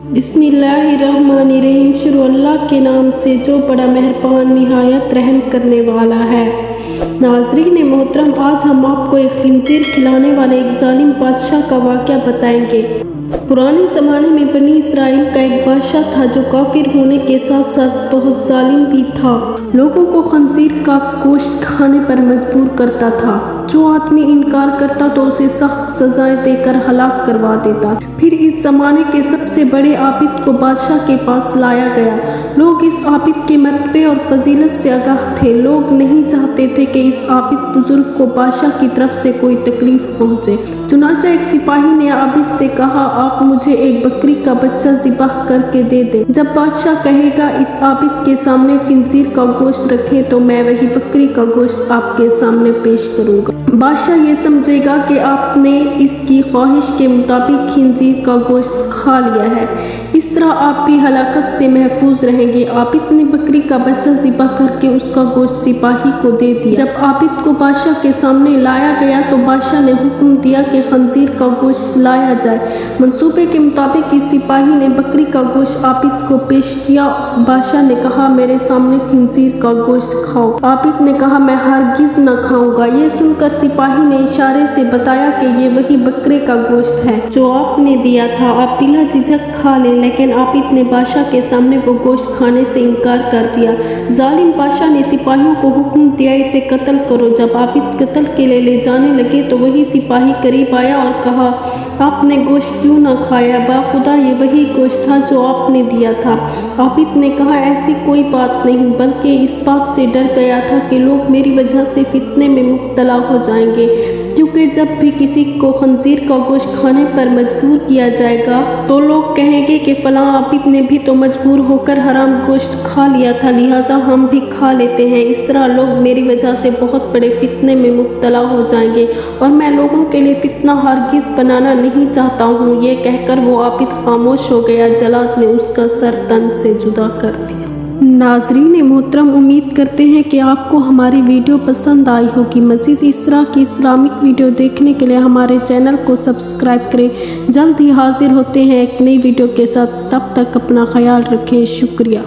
बिस्मिल्लाहिर्रहमानिर्रहीम। शुरू अल्लाह के नाम से जो बड़ा मेहरबान निहायत रहम करने वाला है। नाज़रीन मोहतरम, आज हम आपको एक खिंजीर खिलाने वाले एक जालिम बादशाह का वाक़या बताएंगे। पुराने ज़माने में बनी इसराइल का एक बादशाह था जो काफिर होने के साथ साथ बहुत जालिम भी था। लोगों को खंजीर का गोश्त खाने पर मजबूर करता था। जो आदमी इनकार करता तो उसे सख्त सजाएं देकर हलाक करवा देता। फिर इस जमाने के सबसे बड़े आबिद को बादशाह के पास लाया गया। लोग इस आबिद के मरतबे और फजीलत से आगाह थे। लोग नहीं चाहते थे कि इस आबिद बुजुर्ग को बादशाह की तरफ से कोई तकलीफ पहुँचे। चुनांचे एक सिपाही ने आबिद से कहा, आप मुझे एक बकरी का बच्चा ज़िबाह करके दे दें। जब बादशाह कहेगा इस आबिद के सामने खिंजीर का गोश्त रखें तो मैं वही बकरी का गोश्त आपके सामने पेश करूँगा। बादशाह ये समझेगा कि आपने इसकी ख्वाहिश के मुताबिक खिंजीर का गोश्त खा लिया है। इस तरह आप भी हलाकत से महफूज रहेंगे। आबिद ने बकरी का बच्चा ज़िबाह करके उसका गोश्त सिपाही को दे दिया। जब आबिद को बादशाह के सामने लाया गया तो बादशाह ने हुक्म दिया कि खंजीर का गोश्त लाया जाए। मंसूबे के मुताबिक इस सिपाही ने बकरी का गोश्त आबिद को पेश किया। बादशाह ने कहा, मेरे सामने खंजीर का गोश्त खाओ। आबिद ने कहा, मैं हरगिज़ न खाऊंगा। ये सुनकर सिपाही ने इशारे से बताया कि ये वही बकरे का गोश्त है जो आपने दिया था, आप बिला झिझक खा लें। लेकिन आबिद ने बादशाह के सामने वो गोश्त खाने से इनकार कर दिया। जालिम बादशाह ने सिपाहियों को हुक्म दिया, इसे कत्ल करो। जब आबिद कत्ल के लिए ले जाने लगे तो वही सिपाही करीब आया और कहा, आपने गोश्त क्यों ना खाया? बाखुदा ये वही गोश्त था जो आपने दिया था। आबिद ने कहा, ऐसी कोई बात नहीं, बल्कि इस बात से डर गया था कि लोग मेरी वजह से फितने में मुब्तला हो जाएंगे, क्योंकि जब भी किसी को खंजीर का गोश्त खाने पर मजबूर किया जाएगा तो लोग कहेंगे कि फलां आबिद ने भी तो मजबूर होकर हराम गोश्त खा लिया था, लिहाजा हम भी खा लेते हैं। इस तरह लोग मेरी वजह से बहुत बड़े फितने में मुब्तला हो जाएंगे और मैं लोगों के लिए फितना हरगिज़ बनाना नहीं चाहता हूँ। ये कहकर वो आबिद खामोश हो गया। जल्लाद ने उसका सर तन से जुदा कर दिया। नाज़रीन मोहतरम, उम्मीद करते हैं कि आपको हमारी वीडियो पसंद आई होगी। मज़ीद इस तरह की इस्लामिक वीडियो देखने के लिए हमारे चैनल को सब्सक्राइब करें। जल्द ही हाजिर होते हैं एक नई वीडियो के साथ। तब तक अपना ख्याल रखें। शुक्रिया।